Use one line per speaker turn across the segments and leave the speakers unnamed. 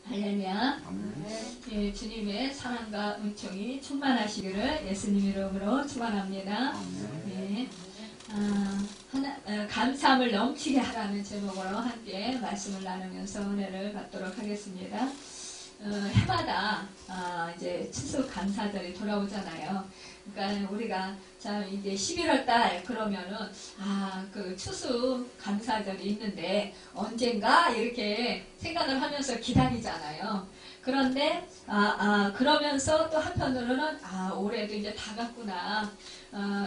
할렐루야. 예, 주님의 사랑과 은총이 충만하시기를 예수님 이름으로 축원합니다. 예, 감사함을 넘치게 하라는 제목으로 함께 말씀을 나누면서 은혜를 받도록 하겠습니다. 해마다 이제 추수 감사절이 돌아오잖아요. 그러니까 우리가 참 이제 11월 달 그러면은 그 추수 감사절이 있는데 언젠가 이렇게 생각을 하면서 기다리잖아요. 그런데 그러면서 또 한편으로는 올해도 이제 다 갔구나.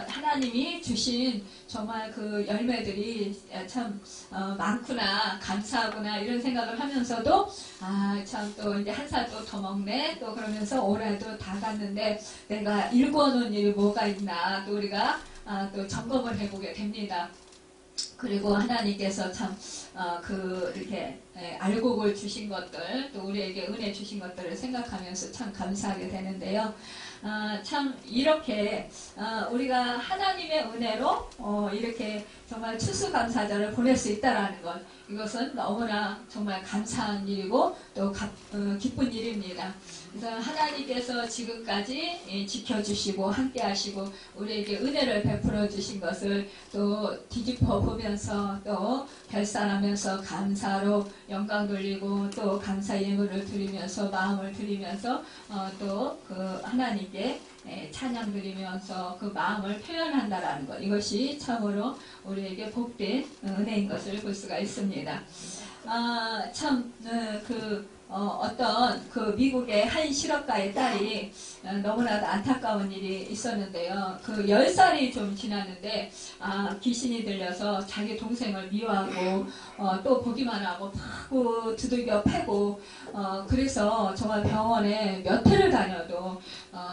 하나님이 주신 정말 그 열매들이 참 많구나, 감사하구나 이런 생각을 하면서도 참 또 이제 한 살 또 더 먹네 또 그러면서 올해도 다 갔는데 내가 일궈놓은 일이 뭐가 있나 또 우리가 또 점검을 해보게 됩니다. 그리고 하나님께서 참 이렇게 알곡을 주신 것들 또 우리에게 은혜 주신 것들을 생각하면서 참 감사하게 되는데요. 참 이렇게 우리가 하나님의 은혜로 이렇게 정말 추수감사절을 보낼 수 있다라는 것, 이것은 너무나 정말 감사한 일이고 또 기쁜 일입니다. 그래서 하나님께서 지금까지 지켜주시고 함께하시고 우리에게 은혜를 베풀어 주신 것을 또 뒤집어 보면서 또 결산하면서 감사로 영광 돌리고 또 감사 예물을 드리면서 마음을 드리면서 또 그 하나님께 찬양 드리면서 그 마음을 표현한다라는 것, 이것이 참으로 우리에게 복된 은혜인 것을 볼 수가 있습니다. 어떤 그 미국의 한 실업가의 딸이 너무나도 안타까운 일이 있었는데요. 그 10살이 좀 지났는데 귀신이 들려서 자기 동생을 미워하고 또 보기만 하고 막 두들겨 패고 그래서 정말 병원에 몇 회를 다녀도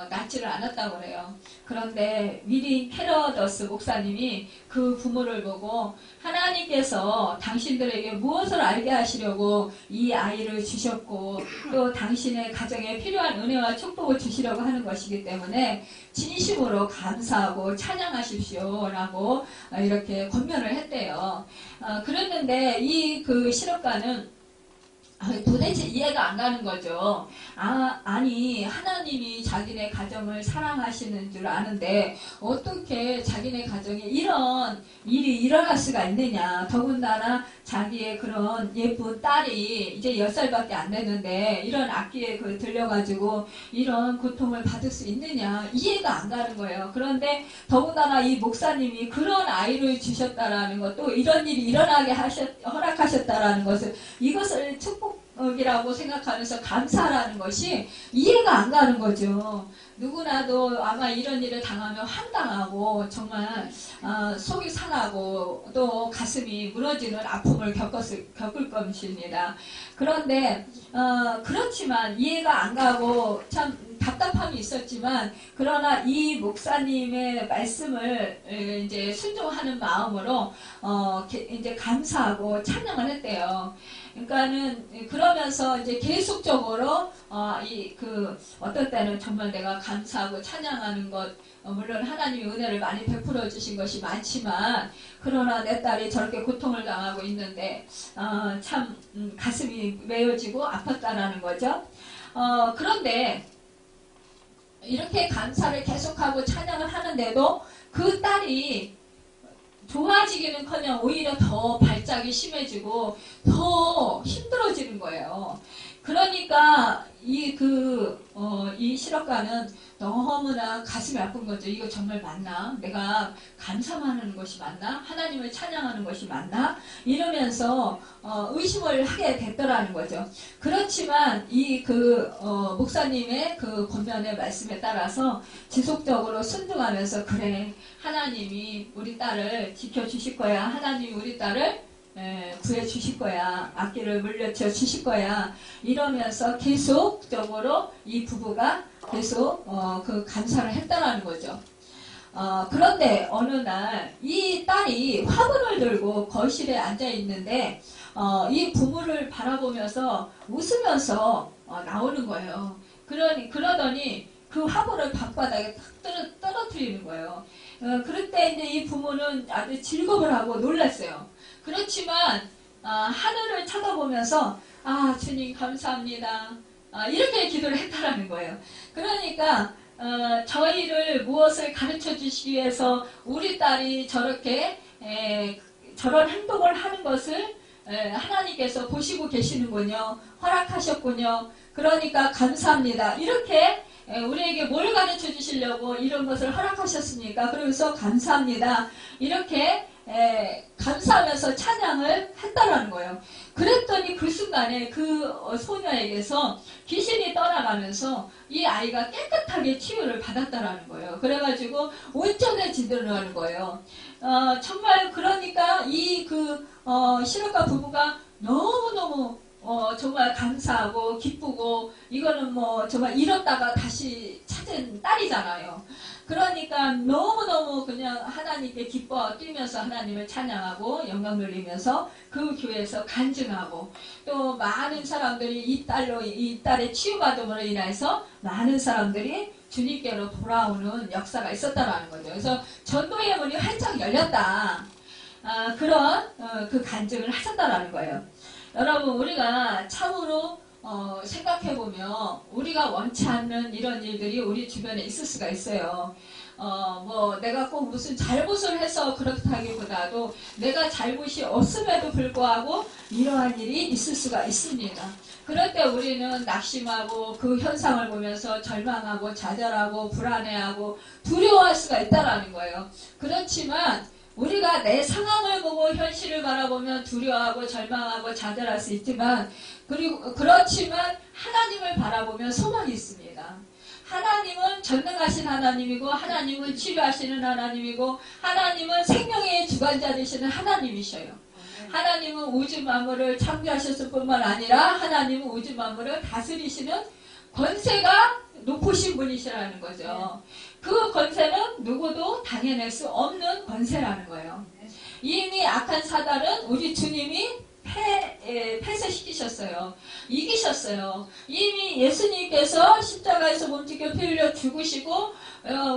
낫지를 않았다고 그래요. 그런데 위린 캐러더스 목사님이 그 부모를 보고 하나님께서 당신들에게 무엇을 알게 하시려고 이 아이를 주셨고 또 당신의 가정에 필요한 은혜와 축복을 주시려고 하는 것이기 때문에 진심으로 감사하고 찬양하십시오 라고 이렇게 권면을 했대요. 그랬는데 이 그 실업가는 도대체 이해가 안 가는 거죠. 아니 하나님이 자기네 가정을 사랑하시는 줄 아는데 어떻게 자기네 가정에 이런 일이 일어날 수가 있느냐. 더군다나 자기의 그런 예쁜 딸이 이제 10살밖에 안 됐는데 이런 악기에 들려가지고 이런 고통을 받을 수 있느냐. 이해가 안 가는 거예요. 그런데 더군다나 이 목사님이 그런 아이를 주셨다라는 것, 또 이런 일이 일어나게 허락하셨다라는 것을, 이것을 축복이라고 생각하면서 감사라는 것이 이해가 안 가는 거죠. 누구나도 아마 이런 일을 당하면 황당하고 정말 속이 상하고 또 가슴이 무너지는 아픔을 겪을 것입니다. 그런데 그렇지만 이해가 안 가고 참 답답함이 있었지만 그러나 이 목사님의 말씀을 이제 순종하는 마음으로 이제 감사하고 찬양을 했대요. 그러니까는 그러면서 이제 계속적으로 어떤 때는 정말 내가 감사하고 찬양하는 것, 물론 하나님이 은혜를 많이 베풀어 주신 것이 많지만 그러나 내 딸이 저렇게 고통을 당하고 있는데 참 가슴이 메어지고 아팠다라는 거죠. 그런데 이렇게 감사를 계속하고 찬양을 하는데도 그 딸이 좋아지기는커녕 오히려 더 발작이 심해지고 더 힘들어지는 거예요. 그러니까 이 실업가는 너무나 가슴이 아픈 거죠. 이거 정말 맞나? 내가 감사만 하는 것이 맞나? 하나님을 찬양하는 것이 맞나? 이러면서 의심을 하게 됐더라는 거죠. 그렇지만 목사님의 그 권면의 말씀에 따라서 지속적으로 순종하면서 그래, 하나님이 우리 딸을 지켜주실 거야. 하나님이 우리 딸을 구해 주실 거야. 악기를 물려쳐 주실 거야. 이러면서 계속적으로 이 부부가 계속 그 감사를 했다라는 거죠. 그런데 어느 날 이 딸이 화분을 들고 거실에 앉아 있는데 이 부부를 바라보면서 웃으면서 나오는 거예요. 그러더니 그 화분을 방바닥에 탁 떨어뜨리는 거예요. 그럴 때 이제 이 부모는 아주 즐거움을 하고 놀랐어요. 그렇지만 하늘을 쳐다보면서 아, 주님 감사합니다. 이렇게 기도를 했다라는 거예요. 그러니까 저희를 무엇을 가르쳐 주시기 위해서 우리 딸이 저렇게 저런 행동을 하는 것을 하나님께서 보시고 계시는군요. 허락하셨군요. 그러니까 감사합니다. 이렇게 우리에게 뭘 가르쳐 주시려고 이런 것을 허락하셨습니까? 그래서 감사합니다. 이렇게 감사하면서 찬양을 했다라는 거예요. 그랬더니 그 순간에 그 소녀에게서 귀신이 떠나가면서 이 아이가 깨끗하게 치유를 받았다라는 거예요. 그래가지고 온전해지더라는 거예요. 정말 그러니까 이 실업가 부부가 너무너무 정말 감사하고 기쁘고 이거는 뭐 정말 잃었다가 다시 찾은 딸이잖아요. 그러니까 너무너무 그냥 하나님께 기뻐 뛰면서 하나님을 찬양하고 영광 돌리면서 그 교회에서 간증하고 또 많은 사람들이 이 딸의 치유받음으로 인해서 많은 사람들이 주님께로 돌아오는 역사가 있었다는 거죠. 그래서 전도의 문이 활짝 열렸다. 그런 그 간증을 하셨다라는 거예요. 여러분 우리가 참으로 생각해보면 우리가 원치 않는 이런 일들이 우리 주변에 있을 수가 있어요. 뭐 내가 꼭 무슨 잘못을 해서 그렇다기보다도 내가 잘못이 없음에도 불구하고 이러한 일이 있을 수가 있습니다. 그럴 때 우리는 낙심하고 그 현상을 보면서 절망하고 좌절하고 불안해하고 두려워할 수가 있다는 거예요. 그렇지만 우리가 내 상황을 보고 현실을 바라보면 두려워하고 절망하고 좌절할 수 있지만 그렇지만 하나님을 바라보면 소망이 있습니다. 하나님은 전능하신 하나님이고 하나님은 치료하시는 하나님이고 하나님은 생명의 주관자 되시는 하나님이셔요. 하나님은 우주 만물을 창조하셨을 뿐만 아니라 하나님은 우주 만물을 다스리시는 권세가 높으신 분이시라는 거죠. 그 권세는 누구도 당해낼 수 없는 권세라는 거예요. 이미 악한 사단은 우리 주님이 폐쇄시키셨어요. 이기셨어요. 이미 예수님께서 십자가에서 몸짓겨 피 흘려 죽으시고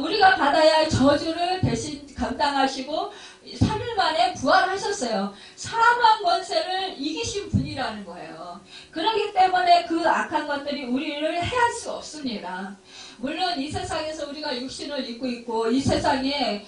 우리가 받아야 할 저주를 대신 감당하시고 3일 만에 부활하셨어요. 사망 권세를 이기신 분이라는 거예요. 그렇기 때문에 그 악한 것들이 우리를 해할 수 없습니다. 물론 이 세상에서 우리가 육신을 입고 있고 이 세상에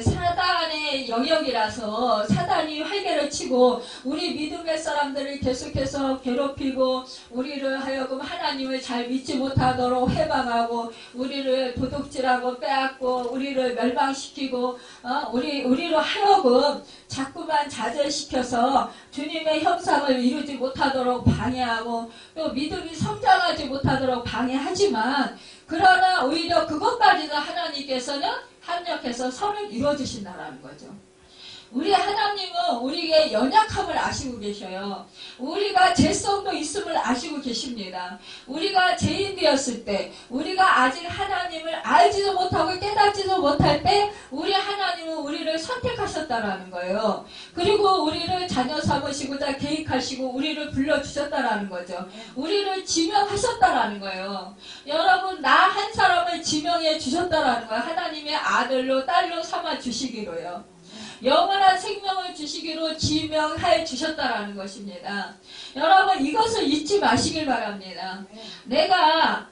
사단의 영역이라서 사단이 활개를 치고 우리 믿음의 사람들을 계속해서 괴롭히고 우리를 하여금 하나님을 잘 믿지 못하도록 해방하고 우리를 도둑질하고 빼앗고 우리를 멸망시키고 우리로 하여금 자꾸만 좌절시켜서 주님의 형상을 이루지 못하도록 방해하고 또 믿음이 성장하지 못하도록 방해하지만 그러나 오히려 그것까지도 하나님께서는 합력해서 선을 이루어주신다는 거죠. 우리 하나님은 우리의 연약함을 아시고 계셔요. 우리가 죄성도 있음을 아시고 계십니다. 우리가 죄인 되었을 때 우리가 아직 하나님을 알지도 못하고 깨닫지도 못할 때 우리 하나님은 우리를 선택하셨다라는 거예요. 그리고 우리를 자녀 삼으시고자 계획하시고 우리를 불러주셨다라는 거죠. 우리를 지명하셨다라는 거예요. 여러분 나 한 사람을 지명해 주셨다라는 거예요. 하나님의 아들로 딸로 삼아 주시기로요. 영원한 생명을 주시기로 지명해 주셨다라는 것입니다. 여러분 이것을 잊지 마시길 바랍니다. 내가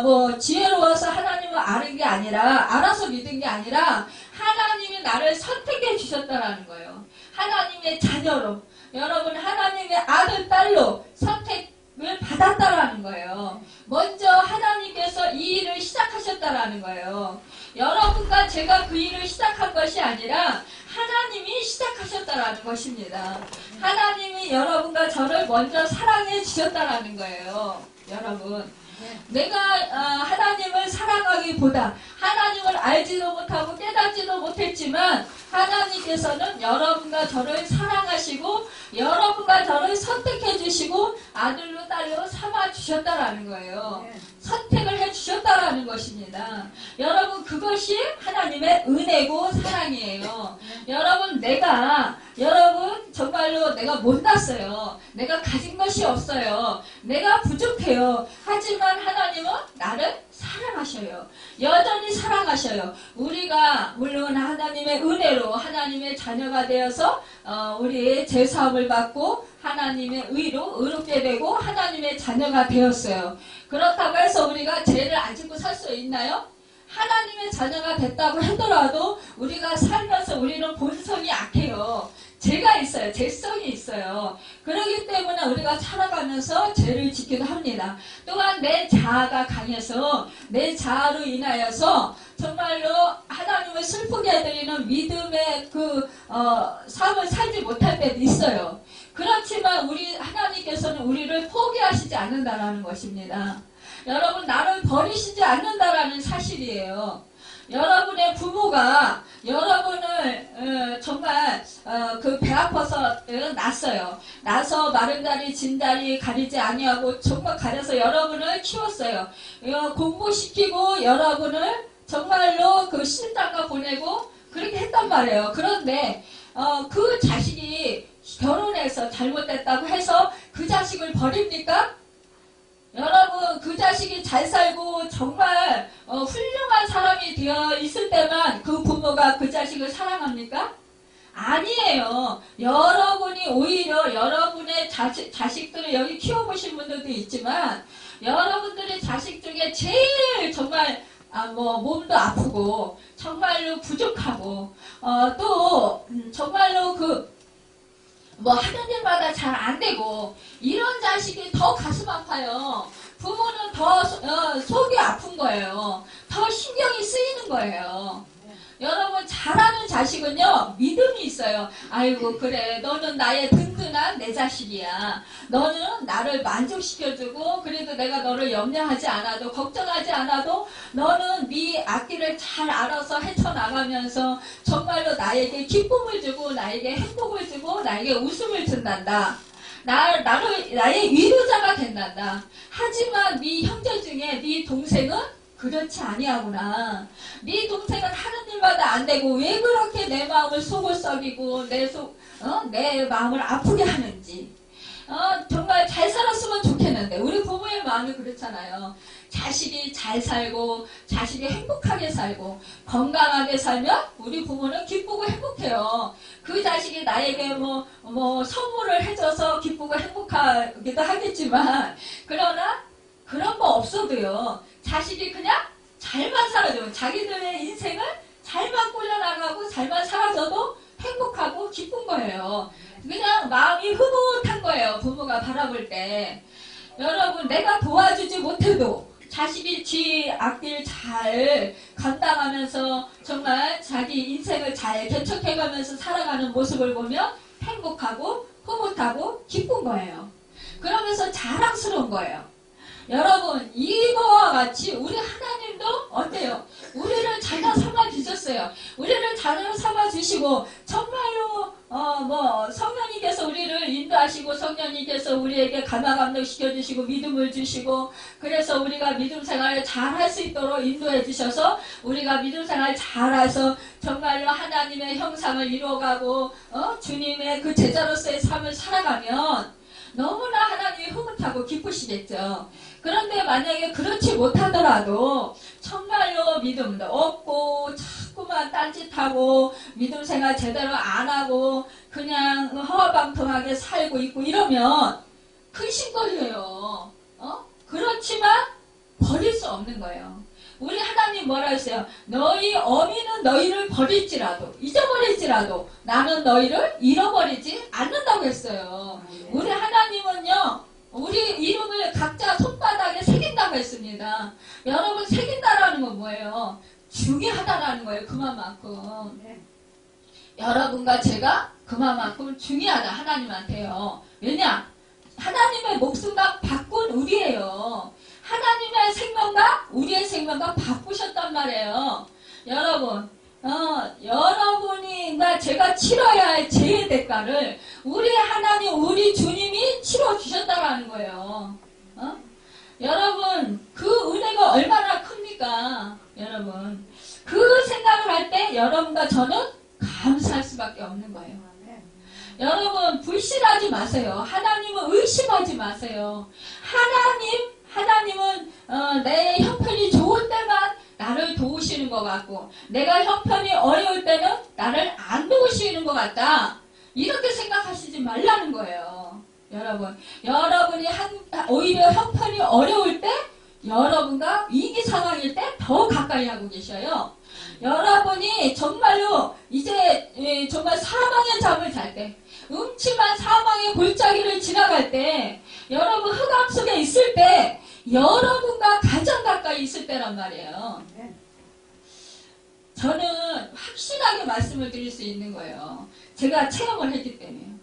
뭐 지혜로워서 하나님을 아는 게 아니라 알아서 믿은 게 아니라 하나님이 나를 선택해 주셨다라는 거예요. 하나님의 자녀로 여러분 하나님의 아들 딸로 선택을 받았다라는 거예요. 먼저 하나님께서 이 일을 시작하셨다라는 거예요. 여러분과 제가 그 일을 시작한 것이 아니라 하나님이 시작하셨다라는 것입니다. 하나님이 여러분과 저를 먼저 사랑해 주셨다라는 거예요. 여러분 내가 하나님을 사랑하기보다 하나님을 알지도 못하고 깨닫지도 못했지만 하나님께서는 여러분과 저를 사랑하시고 여러분과 저를 선택해 주시고 아들로 딸로 삼아 주셨다라는 거예요. 선택을 해 주셨다라는 것입니다. 여러분 그것이 하나님의 은혜고 사랑이에요. 여러분 정말로 내가 못났어요. 내가 가진 것이 없어요. 내가 부족해요. 하지만 하나님은 나를 사랑하셔요. 여전히 사랑하셔요. 우리가 물론 하나님의 은혜로 하나님의 자녀가 되어서 우리 제사함을 받고 하나님의 의로 의롭게 되고 하나님의 자녀가 되었어요. 그렇다고 해서 우리가 죄를 안 짓고 살 수 있나요? 하나님의 자녀가 됐다고 하더라도 우리가 살면서 우리는 본성이 악해요. 죄가 있어요. 죄성이 있어요. 그렇기 때문에 우리가 살아가면서 죄를 짓기도 합니다. 또한 내 자아가 강해서 내 자아로 인하여서 정말로 하나님을 슬프게 해드리는 믿음의 삶을 살지 못할 때도 있어요. 그렇지만 우리 하나님께서는 우리를 포기하시지 않는다라는 것입니다. 여러분, 나를 버리시지 않는다라는 사실이에요. 여러분의 부모가 여러분을 정말 그 배 아파서 낳았어요. 낳아서 마른 다리 진 다리 가리지 아니하고 정말 가려서 여러분을 키웠어요. 공부시키고 여러분을 정말로 그 신당가 보내고 그렇게 했단 말이에요. 그런데 그 자식이 결혼해서 잘못됐다고 해서 그 자식을 버립니까? 여러분, 그 자식이 잘 살고 정말 훌륭한 사람이 되어 있을 때만 그 부모가 그 자식을 사랑합니까? 아니에요. 여러분이 오히려 여러분의 자식들을 여기 키워보신 분들도 있지만 여러분들의 자식 중에 제일 정말 몸도 아프고 정말로 부족하고 또 정말로 하는 일마다 잘 안 되고 이런 자식이 더 가슴 아파요. 부모는 더 속이 아픈 거예요. 더 신경이 쓰이는 거예요. 여러분, 잘하는 자식은요, 믿음이 있어요. 아이고, 그래, 너는 나의 든든한 내 자식이야. 너는 나를 만족시켜주고 그래도 내가 너를 염려하지 않아도 걱정하지 않아도 너는 네 앞길을 잘 알아서 헤쳐나가면서 정말로 나에게 기쁨을 주고 나에게 행복을 주고 나에게 웃음을 준단다. 나의 위로자가 된단다. 하지만 네 형제 중에 네 동생은 그렇지 아니하구나. 네 동생은 하는 일마다 안 되고 왜 그렇게 내 마음을 속을 썩이고 내 마음을 아프게 하는지. 정말 잘 살았으면 좋겠는데 우리 부모의 마음이 그렇잖아요. 자식이 잘 살고 자식이 행복하게 살고 건강하게 살면 우리 부모는 기쁘고 행복해요. 그 자식이 나에게 선물을 해줘서 기쁘고 행복하기도 하겠지만 그러나 그런 거 없어도요. 자식이 그냥 잘만 살아줘. 자기들의 인생을 잘만 꾸려나가고 잘만 살아줘도 행복하고 기쁜 거예요. 그냥 마음이 흐뭇한 거예요. 부모가 바라볼 때. 여러분, 내가 도와주지 못해도 자식이 지 앞길 잘 감당하면서 정말 자기 인생을 잘 개척해가면서 살아가는 모습을 보면 행복하고 흐뭇하고 기쁜 거예요. 그러면서 자랑스러운 거예요. 여러분, 이거와 같이 우리 하나님도 어때요? 우리를 자녀 삼아 주셨어요. 우리를 자녀 삼아 주시고 정말로 성령님께서 우리를 인도하시고 성령님께서 우리에게 감화감동 시켜주시고 믿음을 주시고 그래서 우리가 믿음 생활을 잘 할 수 있도록 인도해 주셔서 우리가 믿음 생활을 잘해서 정말로 하나님의 형상을 이루어가고 주님의 그 제자로서의 삶을 살아가면 너무나 하나님이 흐뭇하고 기쁘시겠죠. 그런데 만약에 그렇지 못하더라도 정말로 믿음도 없고 자꾸만 딴짓하고 믿음 생활 제대로 안 하고 그냥 허허방통하게 살고 있고 이러면 근심거리예요. 그렇지만 버릴 수 없는 거예요. 우리 하나님 뭐라 했어요? 너희 어미는 너희를 버릴지라도 잊어버릴지라도 나는 너희를 잃어버리지 않는다고 했어요. 우리 하나님은요. 우리 이름을 각자 손바닥에 새긴다고 했습니다. 여러분, 새긴다라는 건 뭐예요? 중요하다라는 거예요. 그만큼. 여러분과 제가 그만큼 중요하다. 하나님한테요. 왜냐? 하나님의 목숨과 바꾼 우리예요. 하나님의 생명과 우리의 생명과 바꾸셨단 말이에요. 여러분, 여러분이나 제가 치러야 할 죄의 대가를 우리 하나님, 우리 주님이 치러주셨다라는 거예요. 여러분, 그 은혜가 얼마나 큽니까? 여러분, 그 생각을 할 때 여러분과 저는 감사할 수밖에 없는 거예요. 여러분, 불신하지 마세요. 하나님은 의심하지 마세요. 하나님은 내 형편이 좋은 것 같고 내가 형편이 어려울 때는 나를 안 도우시는 것 같다. 이렇게 생각하시지 말라는 거예요. 여러분이 오히려 형편이 어려울 때 여러분과 위기 상황일 때 더 가까이 하고 계셔요. 여러분이 정말로 이제 정말 사망의 잠을 잘 때, 음침한 사망의 골짜기를 지나갈 때, 여러분 흑암 속에 있을 때 여러분과 가장 가까이 있을 때란 말이에요. 저는 확실하게 말씀을 드릴 수 있는 거예요. 제가 체험을 했기 때문에.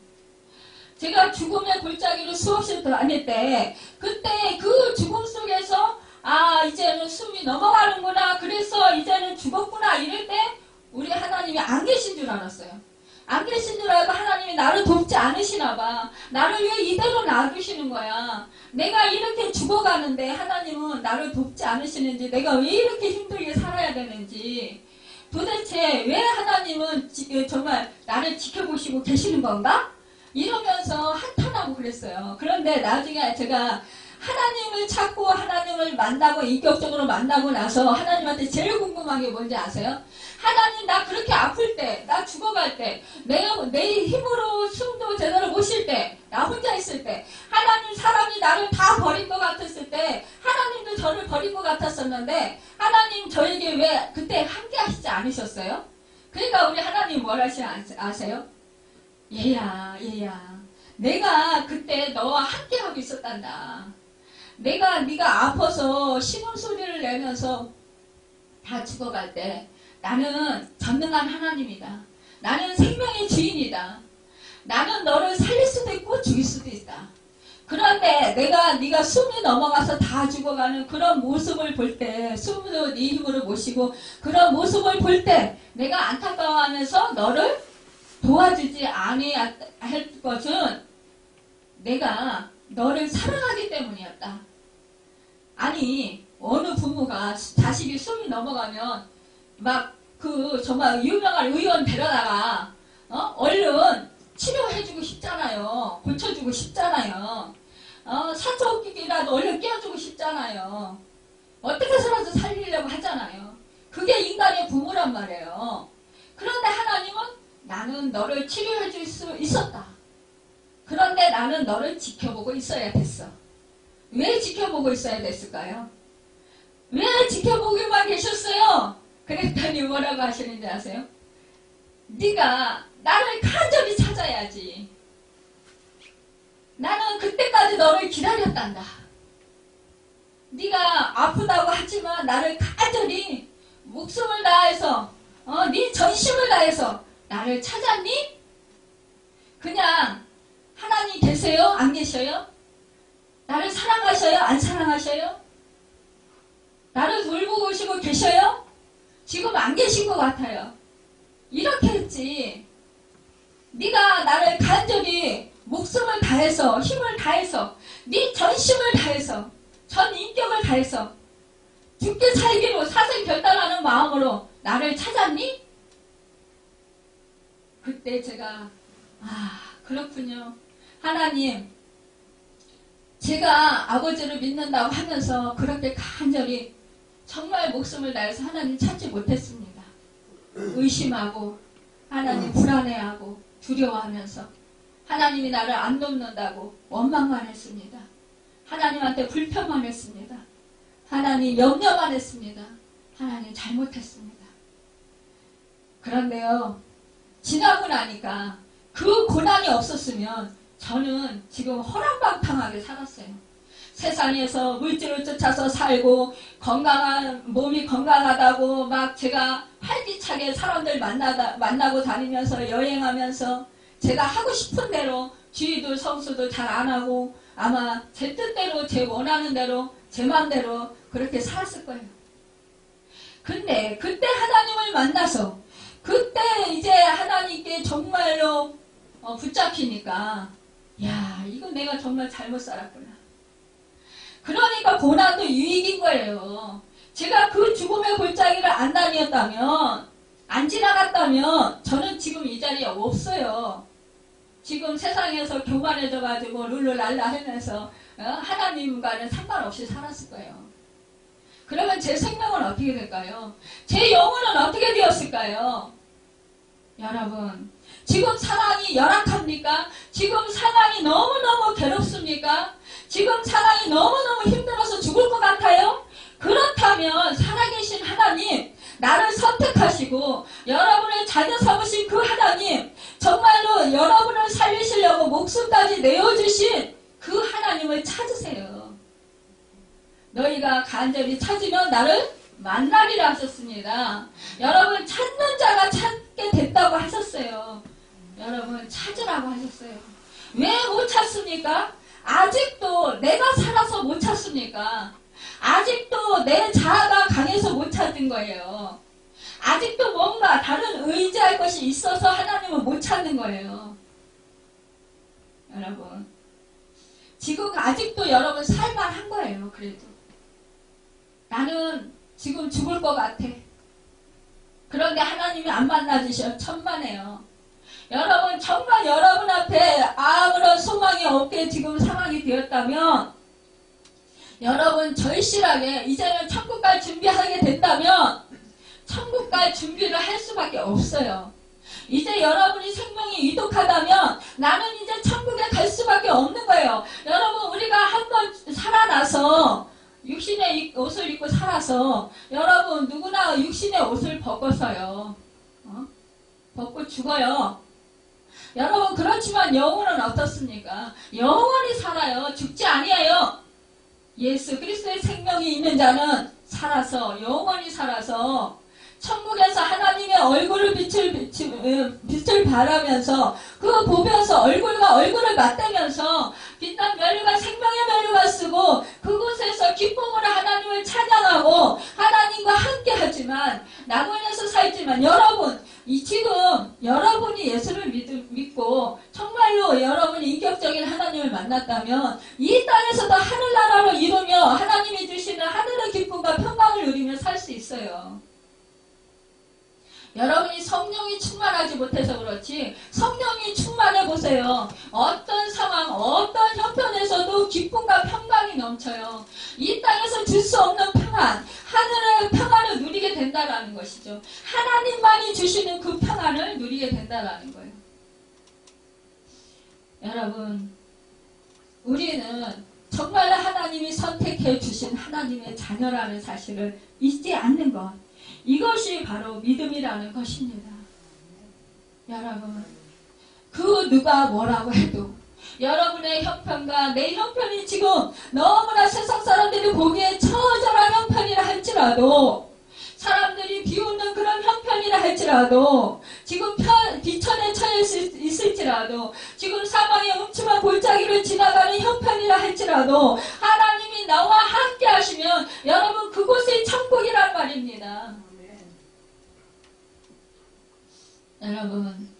제가 죽음의 골짜기를 수없이 다닐 때 그때 그 죽음 속에서 이제는 숨이 넘어가는구나, 그래서 이제는 죽었구나 이럴 때 우리 하나님이 안 계신 줄 알았어요. 안 계신 줄 알고 하나님이 나를 돕지 않으시나 봐. 나를 왜 이대로 놔두시는 거야. 내가 이렇게 죽어가는데 하나님은 나를 돕지 않으시는지, 내가 왜 이렇게 힘들게 살아야 되는지, 도대체 왜 하나님은 정말 나를 지켜보시고 계시는 건가? 이러면서 한탄하고 그랬어요. 그런데 나중에 제가 하나님을 찾고 하나님을 만나고 인격적으로 만나고 나서 하나님한테 제일 궁금한 게 뭔지 아세요? 하나님, 나 그렇게 아플 때, 나 죽어갈 때, 내 힘으로 숨도 제대로 못 쉴 때, 나 혼자 있을 때, 하나님, 사람이 나를 다 버린 것 같았을 때, 하나님도 저를 버린 것 같았었는데 하나님 저에게 왜 그때 함께 하시지 않으셨어요? 그러니까 우리 하나님 뭘 하시지 아세요? 얘야 내가 그때 너와 함께 하고 있었단다. 네가 아파서 신음소리를 내면서 다 죽어갈 때 나는 전능한 하나님이다. 나는 생명의 주인이다. 나는 너를 살릴 수도 있고 죽일 수도 있다. 그런데 네가 숨이 넘어가서 다 죽어가는 그런 모습을 볼 때, 숨도 네 힘으로 못 쉬고 그런 모습을 볼 때 내가 안타까워하면서 너를 도와주지 아니할 것은 내가 너를 사랑하기 때문이었다. 아니, 어느 부모가 자식이 숨이 넘어가면 막 정말 유명한 의원 데려다가 얼른 치료해주고 싶잖아요. 고쳐주고 싶잖아요. 사초기라도 얼른 끼워주고 싶잖아요. 어떻게 해서라도 살리려고 하잖아요. 그게 인간의 부모란 말이에요. 그런데 하나님은 나는 너를 치료해줄 수 있었다. 그런데 나는 너를 지켜보고 있어야 됐어. 왜 지켜보고 있어야 됐을까요? 왜 지켜보기만 계셨어요? 그랬더니 뭐라고 하시는지 아세요? 네가 나를 간절히 찾아야지. 나는 그때까지 너를 기다렸단다. 네가 아프다고 하지만 나를 간절히 목숨을 다해서 네 전심을 다해서 나를 찾았니? 그냥 하나님 계세요? 안 계셔요? 나를 사랑하셔요? 안 사랑하셔요? 나를 돌보고 오시고 계셔요? 지금 안 계신 것 같아요. 이렇게 했지. 네가 나를 간절히 목숨을 다해서, 힘을 다해서, 네 전심을 다해서, 전 인격을 다해서 죽게 살기로 사생 결단하는 마음으로 나를 찾았니? 그때 제가 그렇군요. 하나님, 제가 아버지를 믿는다고 하면서 그렇게 간절히 정말 목숨을 다해서 하나님 찾지 못했습니다. 의심하고 하나님 불안해하고 두려워하면서 하나님이 나를 안 돕는다고 원망만 했습니다. 하나님한테 불평만 했습니다. 하나님 염려만 했습니다. 하나님 잘못했습니다. 그런데요, 지나고 나니까 그 고난이 없었으면 저는 지금 허랑방탕하게 살았어요. 세상에서 물질을 쫓아서 살고 몸이 건강하다고 막 제가 활기차게 사람들 만나고 다니면서 여행하면서 제가 하고 싶은 대로 주의도 성수도 잘 안 하고 아마 제 뜻대로 제 원하는 대로 제 마음대로 그렇게 살았을 거예요. 근데 그때 하나님을 만나서 그때 이제 하나님께 정말로 붙잡히니까 야, 이거 내가 정말 잘못 살았구나. 그러니까 고난도 유익인 거예요. 제가 그 죽음의 골짜기를 안 다녔다면, 안 지나갔다면 저는 지금 이 자리에 없어요. 지금 세상에서 교만해져가지고 룰루랄라 하면서 하나님과는 상관없이 살았을 거예요. 그러면 제 생명은 어떻게 될까요? 제 영혼은 어떻게 되었을까요? 여러분, 지금 상황이 열악합니까? 지금 상황이 너무너무 괴롭습니까? 지금 상황이 너무너무 힘들어서 죽을 것 같아요? 그렇다면 살아계신 하나님, 나를 선택하시고 여러분을 자녀 삼으신 그 하나님, 정말로 여러분을 살리시려고 목숨까지 내어주신 그 하나님을 찾으세요. 너희가 간절히 찾으면 나를 만나리라 하셨습니다. 여러분, 찾는 자가 찾게 됐다고 하셨어요. 여러분, 찾으라고 하셨어요. 왜 못 찾습니까? 아직도 내가 살아서 못 찾습니까? 아직도 내 자아가 강해서 못 찾은 거예요. 아직도 뭔가 다른 의지할 것이 있어서 하나님을 못 찾는 거예요. 여러분, 지금 아직도 여러분 살만한 거예요. 그래도 나는 지금 죽을 것 같아. 그런데 하나님이 안 만나주셔. 천만에요. 여러분, 정말 여러분 앞에 아무런 소망이 없게 지금 상황이 되었다면, 여러분 절실하게 이제는 천국 갈 준비하게 된다면 천국 갈 준비를 할 수밖에 없어요. 이제 여러분이 생명이 위독하다면 나는 이제 천국에 갈 수밖에 없는 거예요. 여러분, 우리가 한번 살아나서 육신의 옷을 입고 살아서 여러분 누구나 육신의 옷을 벗고서요. 벗고 죽어요. 여러분, 그렇지만 영혼은 어떻습니까? 영원히 살아요. 죽지 아니에요. 예수 그리스도의 생명이 있는 자는 살아서 영원히 살아서 천국에서 하나님의 얼굴을 빛을 발하면서 그 보면서 얼굴과 얼굴을 맞대면서 빛난 면류관 생명의 면류관 쓰고 그곳에서 기쁨으로 하나님을 찬양하고 하나님과 함께 하지만 낙원에서 살지만 여러분, 지금 여러분이 예수를 믿고 정말로 여러분이 인격적인 하나님을 만났다면 이 땅에서도 하늘나라로 이루며 하나님이 주시는 하늘의 기쁨과 평강을 누리며 살 수 있어요. 여러분이 성령이 충만하지 못해서 그렇지 성령이 충만해 보세요. 어떤 상황, 어떤 형편에서도 기쁨과 평강이 넘쳐요. 이 땅에서 줄 수 없는 평안, 하늘의 평안을 누리게 된다는 것이죠. 하나님만이 주시는 그 평안을 누리게 된다는 거예요. 여러분, 우리는 정말 하나님이 선택해 주신 하나님의 자녀라는 사실을 잊지 않는 것, 이것이 바로 믿음이라는 것입니다. 여러분, 그 누가 뭐라고 해도 여러분의 형편과 내 형편이 지금 너무나 세상 사람들이 보기에 처절한 형편이라 할지라도, 사람들이 비웃는 그런 형편이라 할지라도, 지금 비천에 처해 있을지라도, 지금 사망의 음침한 골짜기를 지나가는 형편이라 할지라도 하나님이 나와 함께 하시면 여러분, 그곳이 천국이란 말입니다. 여러분,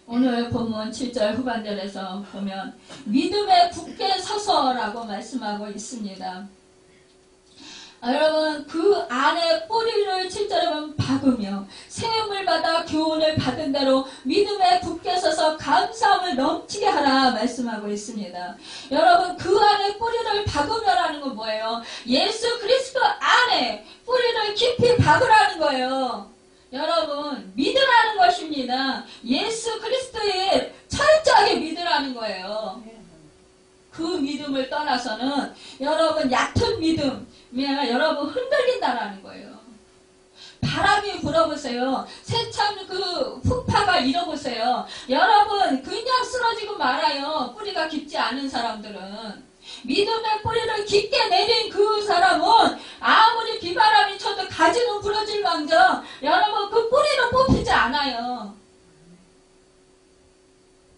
오늘 본문 7절 후반절에서 보면 믿음에 굳게 서서라고 말씀하고 있습니다. 여러분, 그 안에 뿌리를 7절에 보면 박으며 세움을 받아 교훈을 받은 대로 믿음에 굳게 서서 감사함을 넘치게 하라 말씀하고 있습니다. 여러분, 그 안에 뿌리를 박으며라는 건 뭐예요? 예수 그리스도 안에 뿌리를 깊이 박으라는 거예요. 여러분, 믿으라는 것입니다. 예수 그리스도에 철저하게 믿으라는 거예요. 그 믿음을 떠나서는 여러분, 얕은 믿음이 여러분 흔들린다라는 거예요. 바람이 불어보세요. 세찬 그 풍파가 일어보세요. 여러분, 그냥 쓰러지고 말아요. 뿌리가 깊지 않은 사람들은. 믿음의 뿌리를 깊게 내린 그 사람은 아무리 비바람이 쳐도 가지는 부러질 망정 여러분, 그 뿌리는 뽑히지 않아요.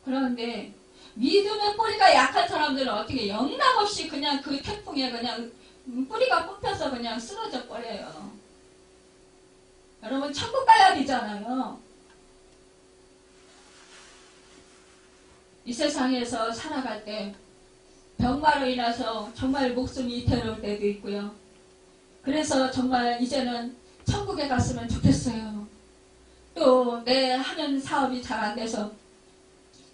그런데 믿음의 뿌리가 약한 사람들은 어떻게 영락없이 그냥 그 태풍에 그냥 뿌리가 뽑혀서 그냥 쓰러져 버려요. 여러분, 천국 가야 되잖아요. 이 세상에서 살아갈 때 병마로 인해서 정말 목숨이 이태로울 때도 있고요. 그래서 정말 이제는 천국에 갔으면 좋겠어요. 또 내 하는 사업이 잘 안 돼서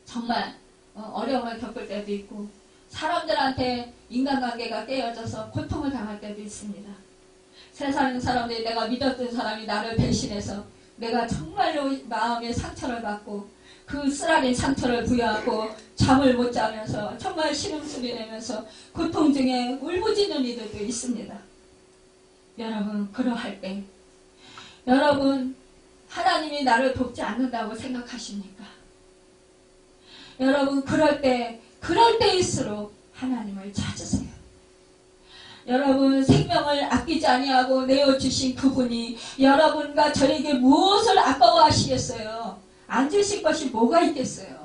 정말 어려움을 겪을 때도 있고, 사람들한테 인간관계가 깨어져서 고통을 당할 때도 있습니다. 세상 사람들이 내가 믿었던 사람이 나를 배신해서 내가 정말로 마음에 상처를 받고 그 쓰라린 상처를 부여하고 잠을 못 자면서 정말 신음소리 내면서 고통 중에 울부짖는 이들도 있습니다. 여러분, 그러할 때 여러분, 하나님이 나를 돕지 않는다고 생각하십니까? 여러분, 그럴 때일수록 하나님을 찾으세요. 여러분, 생명을 아끼지 아니하고 내어주신 그분이 여러분과 저에게 무엇을 아까워하시겠어요? 안 주실 것이 뭐가 있겠어요?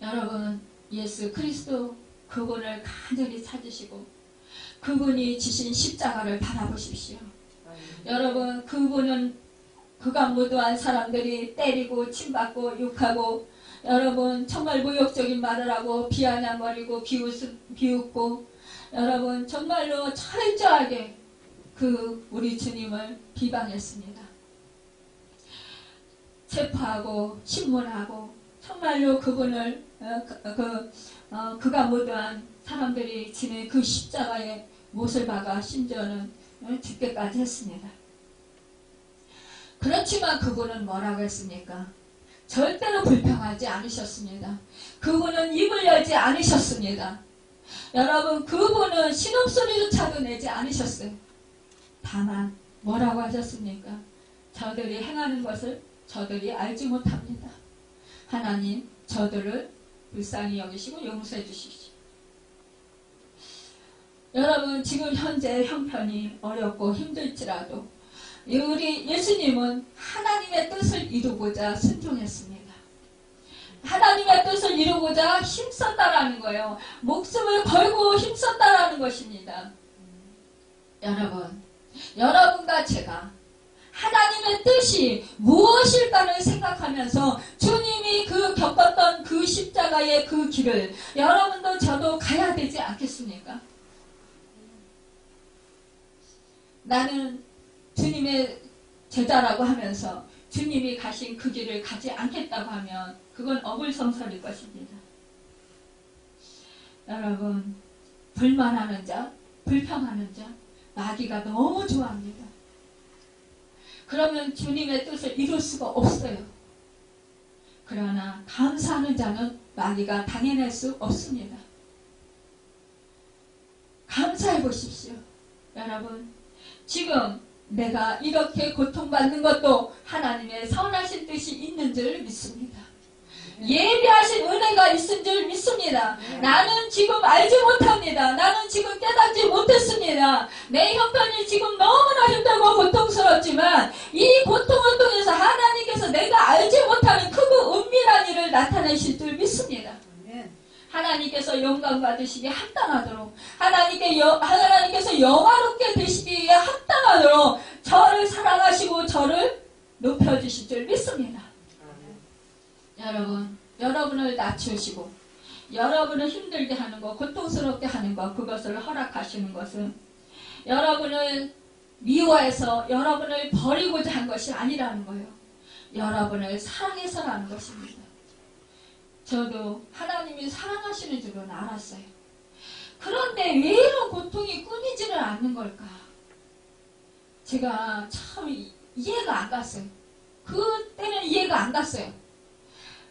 여러분, 예수 그리스도 그분을 간절히 찾으시고 그분이 지신 십자가를 바라보십시오. 여러분, 그분은 그가 무도한 사람들이 때리고 침받고 욕하고 여러분 정말 모욕적인 말을 하고 비아냥거리고 비웃고 여러분 정말로 철저하게 우리 주님을 비방했습니다. 체포하고 신문하고 정말로 그분을 그가 무도한 사람들이 지는 그 십자가에 못을 박아 심지어는 죽게까지 했습니다. 그렇지만 그분은 뭐라고 했습니까? 절대로 불평하지 않으셨습니다. 그분은 입을 열지 않으셨습니다. 여러분, 그분은 신음소리조차도 내지 않으셨어요. 다만 뭐라고 하셨습니까? 저들이 행하는 것을 저들이 알지 못합니다. 하나님, 저들을 불쌍히 여기시고 용서해 주십시오. 여러분, 지금 현재 형편이 어렵고 힘들지라도 우리 예수님은 하나님의 뜻을 이루고자 순종했습니다. 하나님의 뜻을 이루고자 힘썼다라는 거예요. 목숨을 걸고 힘썼다라는 것입니다. 여러분, 여러분과 제가 하나님의 뜻이 무엇일까를 생각하면서 주님이 겪었던 그 십자가의 그 길을 여러분도 저도 가야 되지 않겠습니까? 나는 주님의 제자라고 하면서 주님이 가신 그 길을 가지 않겠다고 하면 그건 어불성설일 것입니다. 여러분, 불만하는 자, 불평하는 자, 마귀가 너무 좋아합니다. 그러면 주님의 뜻을 이룰 수가 없어요. 그러나 감사하는 자는 마귀가 당해낼 수 없습니다. 감사해 보십시오. 여러분, 지금 내가 이렇게 고통받는 것도 하나님의 선하신 뜻이 있는 줄 믿습니다. 예비하신 은혜가 있은 줄 믿습니다. 나는 지금 알지 못합니다. 나는 지금 깨닫지 못했습니다. 내 형편이 지금 너무나 힘들고 고통스럽지만 이 고통을 통해서 하나님께서 내가 알지 못하는 크고 은밀한 일을 나타내실 줄 믿습니다. 하나님께서 영광 받으시기에 합당하도록 하나님께서 영화롭게 되시기에 합당하도록 저를 사랑하시고 저를 높여주실 줄 믿습니다. 여러분, 여러분을 낮추시고 여러분을 힘들게 하는 것, 고통스럽게 하는 것, 그것을 허락하시는 것은 여러분을 미워해서 여러분을 버리고자 한 것이 아니라는 거예요. 여러분을 사랑해서라는 것입니다. 저도 하나님이 사랑하시는 줄은 알았어요. 그런데 왜 이런 고통이 끊이지는 않는 걸까? 제가 참 이해가 안 갔어요. 그때는 이해가 안 갔어요.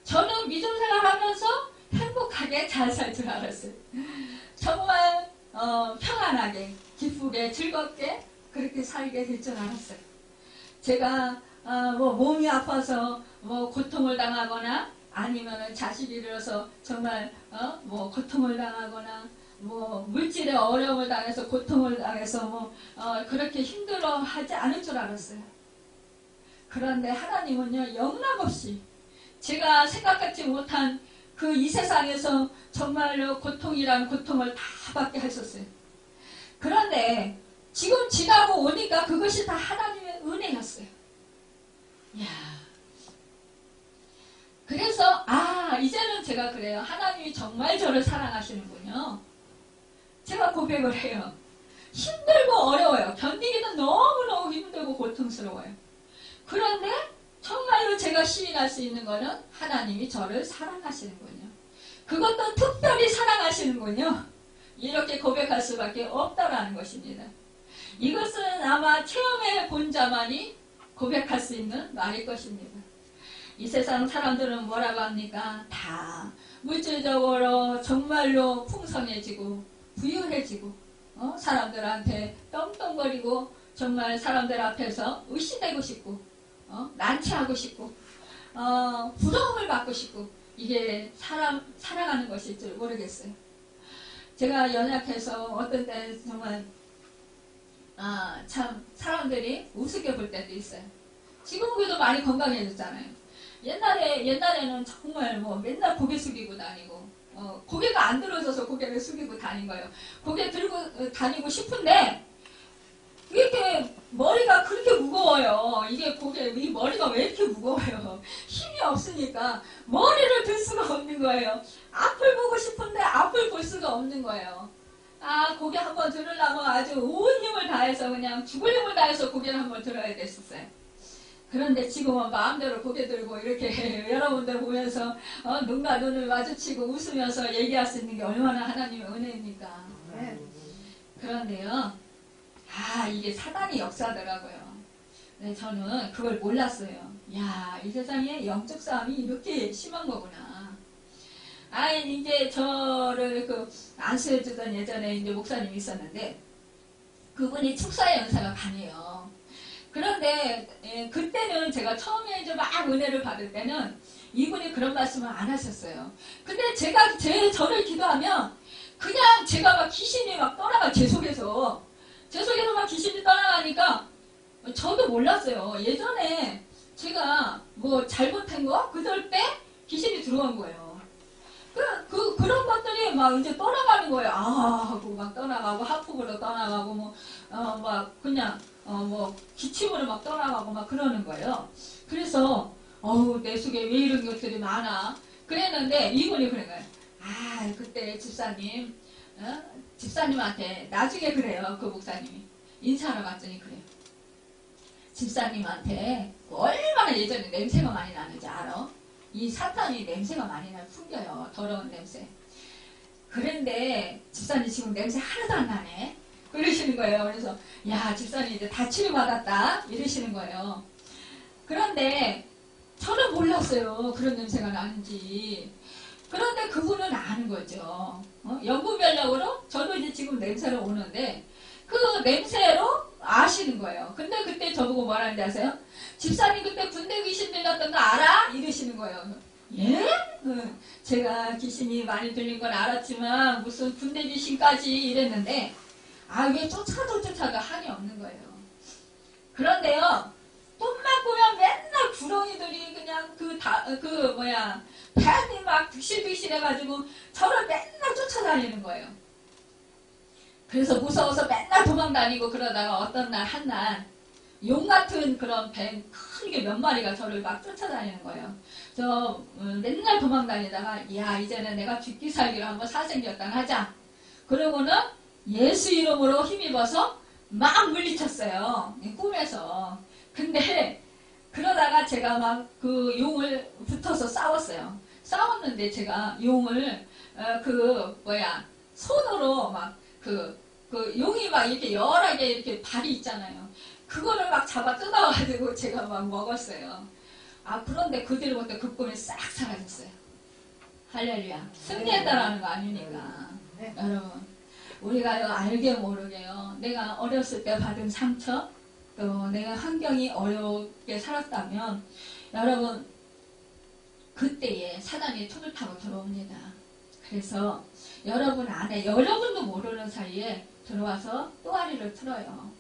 저는 믿음 생활하면서 행복하게 잘 살 줄 알았어요. 정말 평안하게, 기쁘게, 즐겁게 그렇게 살게 될 줄 알았어요. 제가 몸이 아파서 고통을 당하거나 아니면 자식이 들어서 정말 고통을 당하거나 물질의 어려움을 당해서 고통을 당해서 그렇게 힘들어하지 않을 줄 알았어요. 그런데 하나님은요, 영락없이 제가 생각하지 못한 그 이 세상에서 정말로 고통이란 고통을 다 받게 하셨어요. 그런데 지금 지나고 오니까 그것이 다 하나님의 은혜였어요. 이야. 그래서 이제는 제가 그래요. 하나님이 정말 저를 사랑하시는군요. 제가 고백을 해요. 힘들고 어려워요. 견디기는 너무너무 힘들고 고통스러워요. 그런데 정말로 제가 시인할 수 있는 거는 하나님이 저를 사랑하시는군요. 그것도 특별히 사랑하시는군요. 이렇게 고백할 수밖에 없다라는 것입니다. 이것은 아마 체험해 본 자만이 고백할 수 있는 말일 것입니다. 이 세상 사람들은 뭐라고 합니까? 다 물질적으로 정말로 풍성해지고 부유해지고 사람들한테 떵떵거리고 정말 사람들 앞에서 의시되고 싶고 난치하고 싶고 부러움을 받고 싶고 이게 살아가는 것일 줄 모르겠어요. 제가 연약해서 어떤 때 정말 참 사람들이 우습게 볼 때도 있어요. 지금 그래도 많이 건강해졌잖아요. 옛날에는 정말 뭐 맨날 고개 숙이고 다니고 고개가 안 들어져서 고개를 숙이고 다닌 거예요. 고개 들고 다니고 싶은데 이렇게 머리가 그렇게 무거워요. 이 머리가 왜 이렇게 무거워요? 힘이 없으니까 머리를 들 수가 없는 거예요. 앞을 보고 싶은데 앞을 볼 수가 없는 거예요. 고개 한번 들으려면 아주 온 힘을 다해서 그냥 죽을 힘을 다해서 고개를 한번 들어야 됐었어요. 그런데 지금은 마음대로 고개 들고 이렇게 여러분들 보면서 눈과 눈을 마주치고 웃으면서 얘기할 수 있는 게 얼마나 하나님의 은혜입니까? 네. 그런데요. 이게 사단이 역사더라고요. 네, 저는 그걸 몰랐어요. 이 세상에 영적 싸움이 이렇게 심한 거구나. 이제 저를 안수해주던 예전에 이제 목사님이 있었는데, 그분이 축사의 연사가 강해요. 그런데, 그때는 제가 처음에 이제 막 은혜를 받을 때는 이분이 그런 말씀을 안 하셨어요. 근데 저를 기도하면, 그냥 제가 막 귀신이 막 떠나가, 제 속에서 막 귀신이 떠나가니까 저도 몰랐어요. 예전에 제가 뭐 잘못한 거 그럴 때 귀신이 들어간 거예요. 그런 것들이 막 이제 떠나가는 거예요. 하고 막 떠나가고 하품으로 떠나가고 막 그냥 뭐 기침으로 막 떠나가고 막 그러는 거예요. 그래서 내 속에 왜 이런 것들이 많아? 그랬는데 이분이 그런 거예요. 그때 집사님한테 나중에 그래요. 그 목사님이 인사하러 갔더니 그래요. 집사님한테 얼마나 예전에 냄새가 많이 나는지 알아? 이 사탄이 냄새가 많이 풍겨요. 더러운 냄새. 그런데 집사님 지금 냄새 하나도 안 나네. 그러시는 거예요. 그래서 집사님 이제 다 치료받았다 이러시는 거예요. 그런데 저는 몰랐어요. 그런 냄새가 나는지. 그런데 그분은 아는 거죠. 연구별력으로 저도 이제 지금 냄새로 오는데 그 냄새로 아시는 거예요. 근데 그때 저보고 뭐라는지 아세요? 집사님 그때 군대 귀신 들렸던 거 알아? 이러시는 거예요. 예? 제가 귀신이 많이 들린 건 알았지만 무슨 군대 귀신까지 이랬는데 왜 쫓아도 한이 없는 거예요. 그런데요. 돈만 보면 맨날 구렁이들이 그냥 배안이 막 득실득실 해가지고 저를 맨날 쫓아다니는 거예요. 그래서 무서워서 맨날 도망다니고 그러다가 어떤 날 한날 용 같은 그런 뱀 크게 몇 마리가 저를 막 쫓아다니는 거예요. 저 맨날 도망다니다가 이제는 내가 죽기 살기로 한번 사생결단 하자. 그러고는 예수 이름으로 힘입어서 막 물리쳤어요. 꿈에서. 근데 그러다가 제가 막 그 용을 붙어서 싸웠어요. 싸웠는데 제가 용을 손으로 막 용이 막 이렇게 열하게 이렇게 발이 있잖아요. 그거를 막 잡아 뜯어가지고 제가 막 먹었어요. 그런데 그 뒤로부터 그 꿈이 싹 사라졌어요. 할렐루야. 승리했다라는 거 아니니까. 여러분, 우리가요, 알게 모르게요, 내가 어렸을 때 받은 상처, 또 내가 환경이 어렵게 살았다면, 여러분, 그때에 사단이 톱을 타고 들어옵니다. 그래서 여러분 안에, 여러분도 모르는 사이에 들어와서 또아리를 틀어요.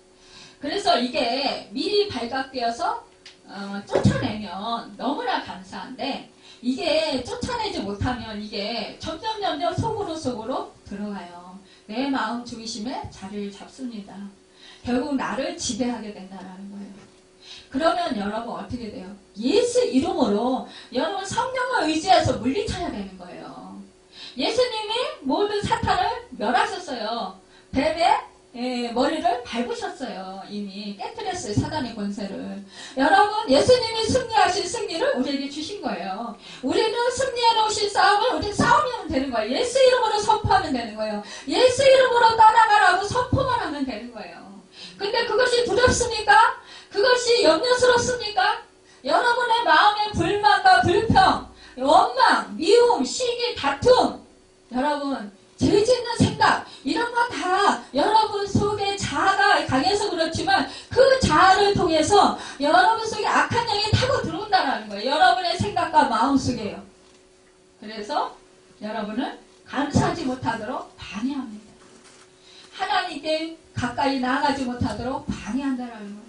그래서 이게 미리 발각되어서 쫓아내면 너무나 감사한데, 이게 쫓아내지 못하면 이게 점점 속으로 들어가요. 내 마음 중심에 자리를 잡습니다. 결국 나를 지배하게 된다는 거예요. 그러면 여러분 어떻게 돼요? 예수 이름으로 여러분 성령을 의지해서 물리쳐야 되는 거예요. 예수님이 모든 사탄을 멸하셨어요. 뱀의 머리를 밟으셨어요. 이미 깨뜨렸어요. 사단의 권세를. 여러분, 예수님이 승리하신 승리를 우리에게 주신 거예요. 우리는 승리해 놓으신 싸움을 우리는 싸우면 되는 거예요. 예수 이름으로 선포하면 되는 거예요. 예수 이름으로 떠나가라고 선포만 하면 되는 거예요. 근데 그것이 두렵습니까? 그것이 염려스럽습니까? 여러분의 마음의 불만과 불평, 원망, 미움, 시기, 다툼, 여러분 죄 짓는 생각, 이런 거 다 여러분 속에 자아가 강해서 그렇지만 그 자아를 통해서 여러분 속에 악한 영이 타고 들어온다는 거예요. 여러분의 생각과 마음 속에요. 그래서 여러분은 감사하지 못하도록 방해합니다. 하나님께 가까이 나아가지 못하도록 방해한다는 거예요.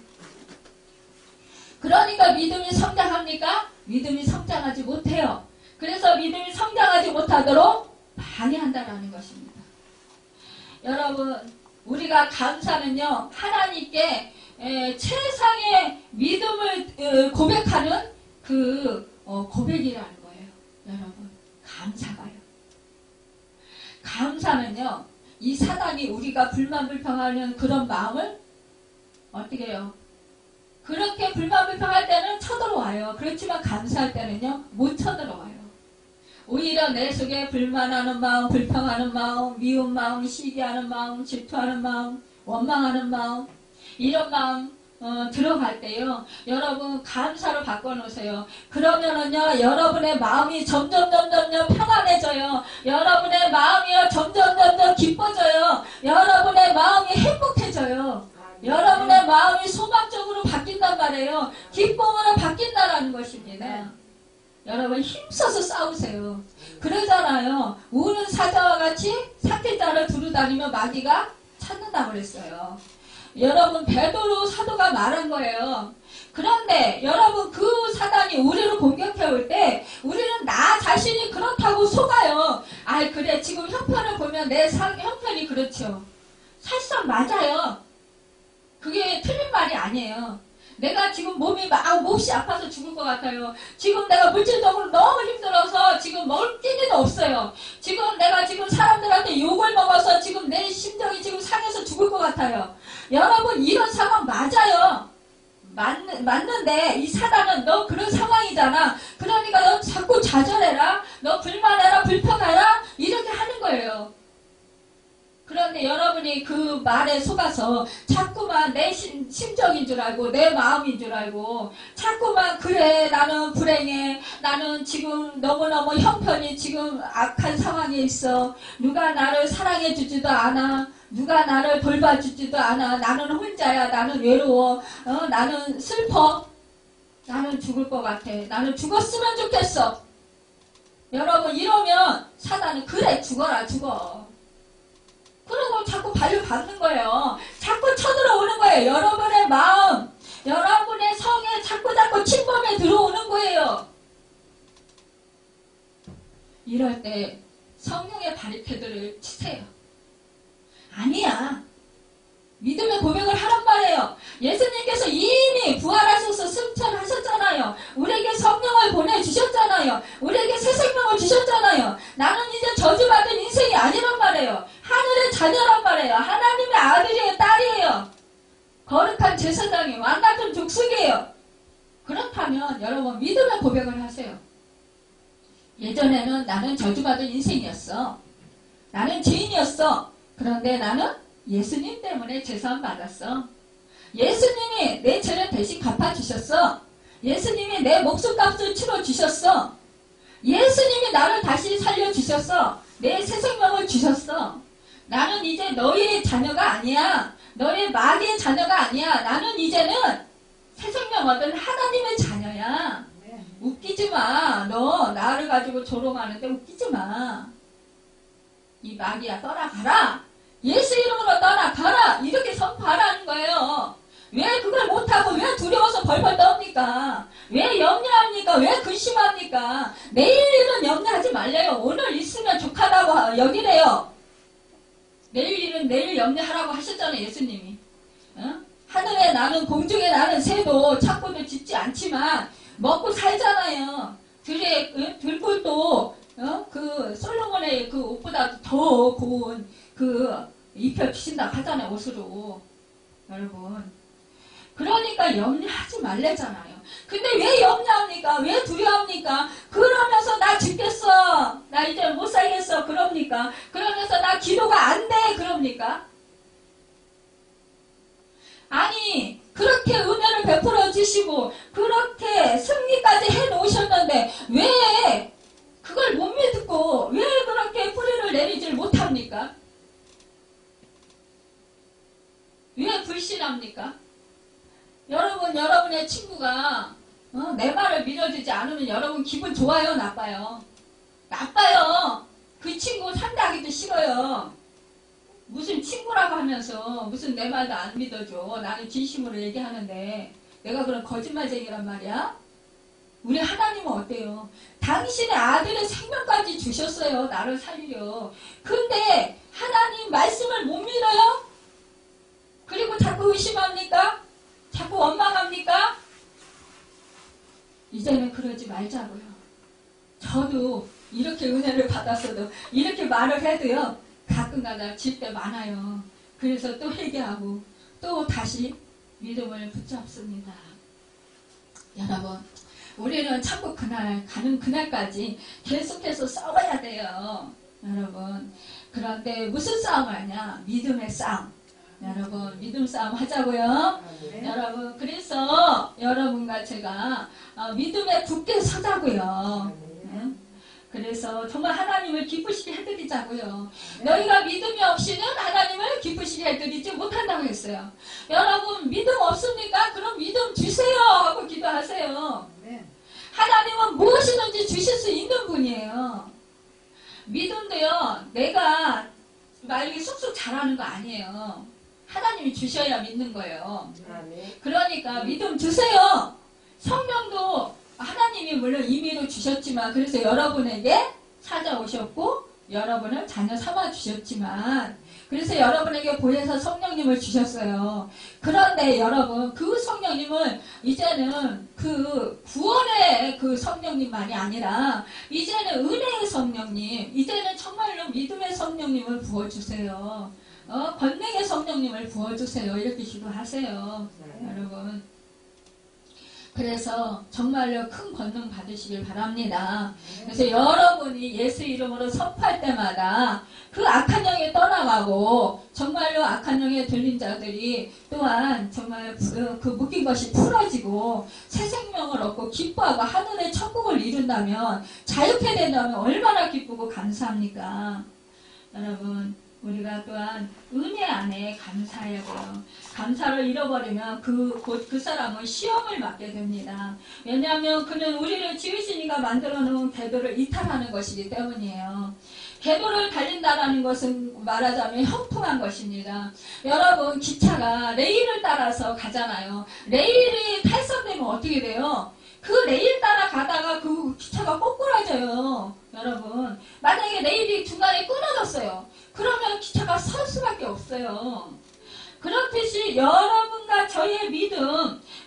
그러니까 믿음이 성장합니까? 믿음이 성장하지 못해요. 그래서 믿음이 성장하지 못하도록 방해한다는 것입니다. 여러분, 우리가 감사는요, 하나님께 최상의 믿음을 고백하는 그 고백이라는 거예요. 여러분, 감사가요. 감사는요, 이 사단이 우리가 불만불평하는 그런 마음을 어떻게 해요? 그렇게 불만불평할 때는 쳐들어와요. 그렇지만 감사할 때는요, 못 쳐들어와요. 오히려 내 속에 불만하는 마음, 불평하는 마음, 미운 마음, 시기하는 마음, 질투하는 마음, 원망하는 마음, 이런 마음 들어갈 때요, 여러분 감사로 바꿔놓으세요. 그러면은요, 여러분의 마음이 점점 평안해져요. 여러분의 마음이요, 점점 기뻐져요. 여러분의 마음이 행복해져요. 여러분의 마음이 소망적으로 바뀐단 말이에요. 기쁨으로 바뀐다라는 것입니다. 여러분 힘써서 싸우세요. 그러잖아요. 우는 사자와 같이 삭개자를 두루다니며 마귀가 찾는다고 그랬어요. 여러분 베드로 사도가 말한 거예요. 그런데 여러분 그 사단이 우리를 공격해 올 때 우리는 나 자신이 그렇다고 속아요. 아 그래 지금 형편을 보면 내 형편이 그렇죠. 사실상 맞아요. 그게 틀린 말이 아니에요. 내가 지금 몹시 아파서 죽을 것 같아요. 지금 내가 물질적으로 너무 힘들어서 지금 먹을 끼니도 없어요. 지금 내가 지금 사람들한테 욕을 먹어서 지금 내 심정이 지금 상해서 죽을 것 같아요. 여러분 이런 상황 맞아요. 맞는데 이 사단은 너 그런 상황이잖아. 그러니까 너 자꾸 좌절해라. 너 불만해라. 불평해라. 이렇게 하는 거예요. 그런데 여러분이 그 말에 속아서 자꾸만 내 심정인 줄 알고 내 마음인 줄 알고 자꾸만 그래 나는 불행해. 나는 지금 너무너무 형편이 지금 악한 상황에 있어. 누가 나를 사랑해 주지도 않아. 누가 나를 돌봐주지도 않아. 나는 혼자야. 나는 외로워. 나는 슬퍼. 나는 죽을 것 같아. 나는 죽었으면 좋겠어. 여러분 이러면 사단은 그래 죽어라 죽어. 그러고 자꾸 발로 밟는 거예요. 자꾸 쳐들어오는 거예요. 여러분의 마음, 여러분의 성에 자꾸 침범해 들어오는 거예요. 이럴 때 성령의 바리케드를 치세요. 아니야. 믿음의 고백을 하란 말이에요. 예수님께서 이미 부활하셔서 승천하셨잖아요. 우리에게 성령을 보내주셨잖아요. 우리에게 새 생명을 주셨잖아요. 나는 이제 저주받은 인생이 아니란 말이에요. 하늘의 자녀란 말이에요. 하나님의 아들이에요. 딸이에요. 거룩한 제사장이에요. 왕같은 족속이에요. 그렇다면 여러분 믿음의 고백을 하세요. 예전에는 나는 저주받은 인생이었어. 나는 죄인이었어. 그런데 나는 예수님 때문에 죄사함 받았어. 예수님이 내 죄를 대신 갚아주셨어. 예수님이 내 목숨값을 치러주셨어. 예수님이 나를 다시 살려주셨어. 내 새 생명을 주셨어. 나는 이제 너희의 자녀가 아니야. 너희 마귀의 자녀가 아니야. 나는 이제는 새 생명 얻은 하나님의 자녀야. 웃기지 마. 너 나를 가지고 조롱하는데 웃기지 마. 이 마귀야 떠나가라. 예수 이름으로 떠나가라. 이렇게 선포하라는 거예요. 왜 그걸 못하고 왜 두려워서 벌벌 떠옵니까? 왜 염려합니까? 왜 근심합니까? 내일 일은 염려하지 말래요. 오늘 있으면 족하다고 여기래요. 내일 일은 내일 염려하라고 하셨잖아요. 예수님이. 하늘에 나는 공중에 나는 새도 창고도 짓지 않지만 먹고 살잖아요. 들꿀도 그 솔로몬의 그 옷보다 더 고운 그 입혀 주신다 하잖아요. 옷으로. 여러분. 그러니까 염려하지 말래잖아요. 근데 왜 염려합니까? 왜 두려워합니까? 그러면서 나 죽겠어. 나 이제 못 살겠어. 그럽니까? 그러면서 나 기도가 안 돼. 그럽니까? 아니, 그렇게 은혜를 베풀어 주시고 그렇게 승리까지 해 놓으셨는데 왜 그걸 못 믿고 왜 그렇게 뿌리를 내리질 못합니까? 왜 불신합니까? 여러분, 여러분의 친구가 내 말을 믿어주지 않으면 여러분 기분 좋아요? 나빠요? 나빠요. 그 친구 상대하기도 싫어요. 무슨 친구라고 하면서 무슨 내 말도 안 믿어줘. 나는 진심으로 얘기하는데 내가 그런 거짓말쟁이란 말이야? 우리 하나님은 어때요? 당신의 아들의 생명까지 주셨어요. 나를 살리려. 근데 하나님 말씀을 못 믿어요? 그리고 자꾸 의심합니까? 자꾸 원망합니까? 이제는 그러지 말자고요. 저도 이렇게 은혜를 받았어도 이렇게 말을 해도요. 가끔가다 질 때 많아요. 그래서 또 회개하고 또 다시 믿음을 붙잡습니다. 여러분, 우리는 천국 그날 가는 그날까지 계속해서 싸워야 돼요. 여러분, 그런데 무슨 싸움 하냐? 믿음의 싸움. 여러분, 믿음 싸움 하자고요. 네. 여러분, 그래서 여러분과 제가 믿음에 굳게 서자고요. 네. 그래서 정말 하나님을 기쁘시게 해드리자고요. 네. 너희가 믿음이 없이는 하나님을 기쁘시게 해드리지 못한다고 했어요. 여러분, 믿음 없습니까? 그럼 믿음 주세요 하고 기도하세요. 네. 하나님은 무엇이든지 주실 수 있는 분이에요. 믿음도요, 내가 말이 쑥쑥 잘하는 거 아니에요. 하나님이 주셔야 믿는 거예요. 그러니까 믿음 주세요. 성령도 하나님이 물론 임의로 주셨지만 그래서 여러분에게 찾아오셨고 여러분을 자녀 삼아 주셨지만 그래서 여러분에게 보내서 성령님을 주셨어요. 그런데 여러분 그 성령님을 이제는 그 구원의 그 성령님만이 아니라 이제는 은혜의 성령님, 이제는 정말로 믿음의 성령님을 부어주세요. 권능의 성령님을 부어주세요. 이렇게 기도하세요. 여러분. 그래서 정말로 큰 권능 받으시길 바랍니다. 그래서 여러분이 예수 이름으로 선포할 때마다 그 악한 영이 떠나가고 정말로 악한 영에 들린 자들이 또한 정말 그 묶인 것이 풀어지고 새 생명을 얻고 기뻐하고 하늘의 천국을 이룬다면 자유케 된다면 얼마나 기쁘고 감사합니까? 여러분, 우리가 또한 은혜 안에 감사하고요. 감사를 잃어버리면 곧 그 사람은 시험을 맞게 됩니다. 왜냐하면 그는 우리를 지으신 이가 만들어 놓은 궤도를 이탈하는 것이기 때문이에요. 궤도를 달린다는 것은 말하자면 형통한 것입니다. 여러분, 기차가 레일을 따라서 가잖아요. 레일이 탈선되면 어떻게 돼요? 그 레일 따라 가다가 그 기차가 꼬꾸라져요. 여러분, 만약에 레일이 중간에 끊어졌어요. 그러면 기차가 설 수밖에 없어요. 그렇듯이 여러분과 저의 믿음,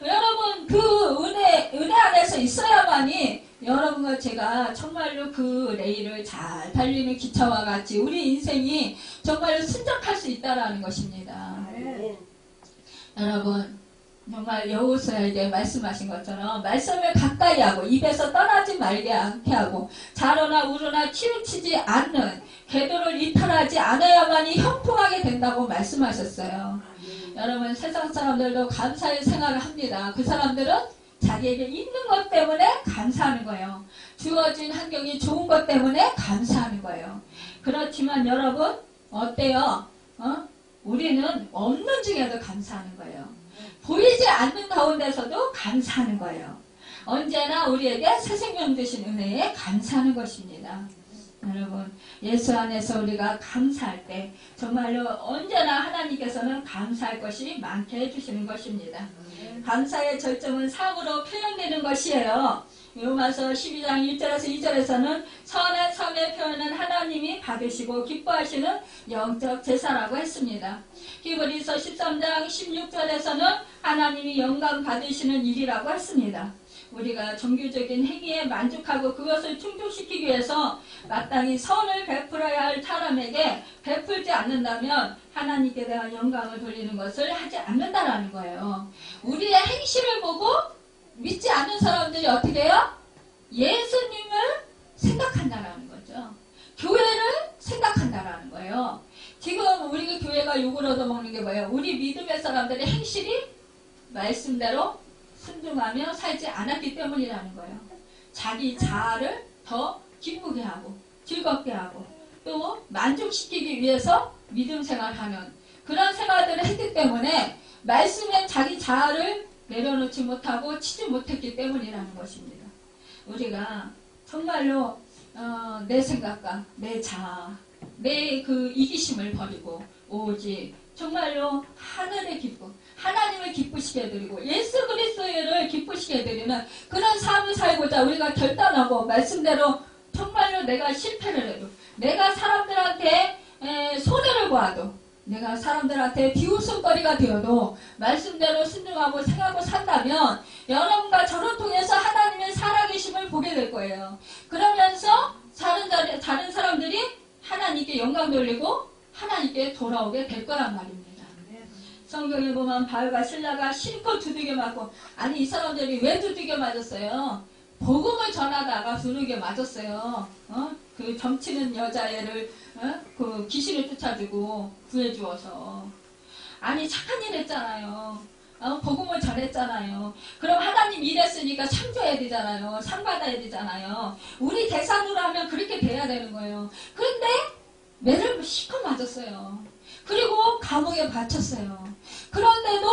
여러분 그 은혜 안에서 있어야만이 여러분과 제가 정말로 그 레일을 잘 달리는 기차와 같이 우리 인생이 정말로 순적할 수 있다는 것입니다. 여러분, 정말 여호수아에게 말씀하신 것처럼 말씀을 가까이 하고 입에서 떠나지 말게 않게 하고 자로나 우로나 치우치지 않는 궤도를 이탈하지 않아야만이 형통하게 된다고 말씀하셨어요. 여러분, 세상 사람들도 감사의 생활을 합니다. 그 사람들은 자기에게 있는 것 때문에 감사하는 거예요. 주어진 환경이 좋은 것 때문에 감사하는 거예요. 그렇지만 여러분, 어때요? 우리는 없는 중에도 감사하는 거예요. 보이지 않는 가운데서도 감사하는 거예요. 언제나 우리에게 새 생명 되신 은혜에 감사하는 것입니다. 여러분, 예수 안에서 우리가 감사할 때 정말로 언제나 하나님께서는 감사할 것이 많게 해주시는 것입니다. 감사의 절정은 삶으로 표현되는 것이에요. 로마서 12장 1절에서 2절에서는 선한 삶의 표현은 하나님이 받으시고 기뻐하시는 영적 제사라고 했습니다. 히브리서 13장 16절에서는 하나님이 영광 받으시는 일이라고 했습니다. 우리가 정규적인 행위에 만족하고 그것을 충족시키기 위해서 마땅히 선을 베풀어야 할 사람에게 베풀지 않는다면 하나님께 대한 영광을 돌리는 것을 하지 않는다라는 거예요. 우리의 행실을 보고 믿지 않는 사람들이 어떻게 해요? 예수님을 생각한다라는 거죠. 교회를 생각한다라는 거예요. 지금 우리 교회가 욕을 얻어먹는 게 뭐예요? 우리 믿음의 사람들의 행실이 말씀대로 순종하며 살지 않았기 때문이라는 거예요. 자기 자아를 더 기쁘게 하고 즐겁게 하고 또 만족시키기 위해서 믿음 생활하는 그런 생활들을 했기 때문에 말씀에 자기 자아를 내려놓지 못하고 치지 못했기 때문이라는 것입니다. 우리가 정말로 내 생각과 내 자아, 내 그 이기심을 버리고 오직 정말로 하늘의 기쁨, 하나님을 기쁘시게 해드리고 예수 그리스도를 기쁘시게 해드리는 그런 삶을 살고자 우리가 결단하고 말씀대로 정말로 내가 실패를 해도 내가 사람들한테 손해를 보아도 내가 사람들한테 비웃음거리가 되어도 말씀대로 순종하고 생각하고 산다면 여러분과 저를 통해서 하나님의 살아계심을 보게 될 거예요. 그러면서 다른 사람들이 하나님께 영광 돌리고 하나님께 돌아오게 될 거란 말입니다. 성경에 보면 바울과 실라가 실컷 두들겨 맞고 아니 이 사람들이 왜 두들겨 맞았어요? 복음을 전하다가 두들겨 맞았어요. 그 점치는 여자애를 그 귀신을 쫓아주고 구해주어서 아니 착한 일 했잖아요. 복음을 전했잖아요. 그럼 하나님 일했으니까 상 줘야 되잖아요. 상 받아야 되잖아요. 우리 대상으로 하면 그렇게 돼야 되는 거예요. 그런데 매를 실컷 맞았어요. 그리고 감옥에 갇혔어요. 그런데도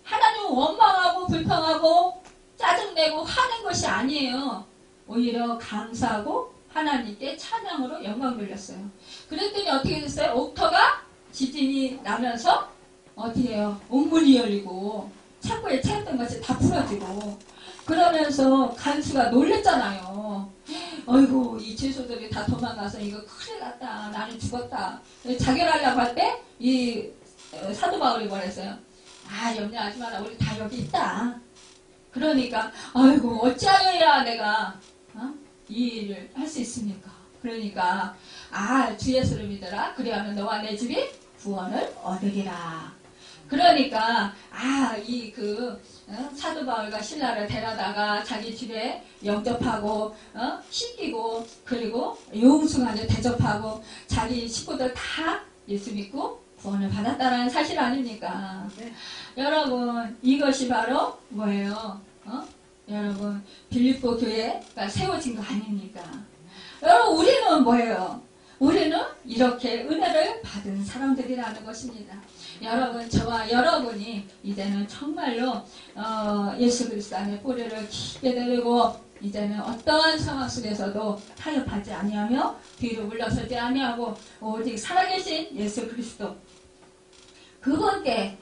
하나님은 원망하고 불평하고 짜증내고 화낸 것이 아니에요. 오히려 감사하고 하나님께 찬양으로 영광 돌렸어요. 그랬더니 어떻게 됐어요? 옥터가 지진이 나면서 어떻게 해요? 옥문이 열리고 창고에 채웠던 것이 다 풀어지고 그러면서 간수가 놀랬잖아요. 어이구 이 죄수들이 다 도망가서 이거 큰일 났다. 나는 죽었다. 자결하려고 할 때 이 사도 바울이 뭐랬어요? 아 염려하지 마라. 우리 다 여기 있다. 그러니까 아이고 어찌하여야 내가 이 일을 할 수 있습니까? 그러니까 주 예수를 믿어라. 그리하면 너와 내 집이 구원을 얻으리라. 그러니까 사도 바울과 신라를 데려다가 자기 집에 영접하고 씻기고 그리고 용숭하게 대접하고 자기 식구들 다 예수 믿고 구원을 받았다는 사실 아닙니까? 네. 여러분 이것이 바로 뭐예요? 여러분 빌립보 교회가 세워진 거 아닙니까? 여러분 우리는 뭐예요? 우리는 이렇게 은혜를 받은 사람들이라는 것입니다. 여러분 저와 여러분이 이제는 정말로 예수 그리스도 안에 뿌리를 깊게 내리고 이제는 어떠한 상황 속에서도 타협하지 아니하며 뒤로 물러서지 아니하고 오직 살아계신 예수 그리스도 그분께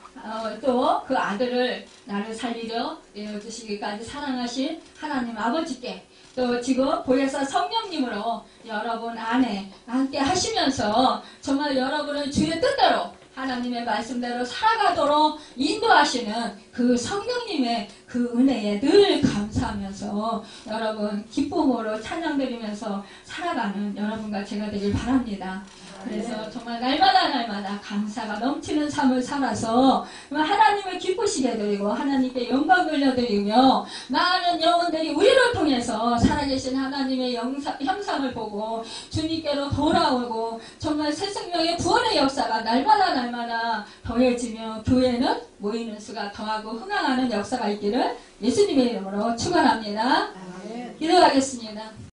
또 그 아들을 나를 살리려 내어주시기까지 사랑하신 하나님 아버지께 또 지금 보혜사 성령님으로 여러분 안에 함께 하시면서 정말 여러분은 주의 뜻대로 하나님의 말씀대로 살아가도록 인도하시는 그 성령님의 그 은혜에 늘 감사하면서 여러분 기쁨으로 찬양드리면서 살아가는 여러분과 제가 되길 바랍니다. 그래서 정말 날마다 감사가 넘치는 삶을 살아서 하나님을 기쁘시게 드리고 하나님께 영광 돌려드리며 많은 영혼들이 우리를 통해서 살아계신 하나님의 형상을 보고 주님께로 돌아오고 정말 새 생명의 구원의 역사가 날마다 더해지며 교회는 모이는 수가 더하고 흥황하는 역사가 있기를 예수님의 이름으로 축원합니다. 기도하겠습니다.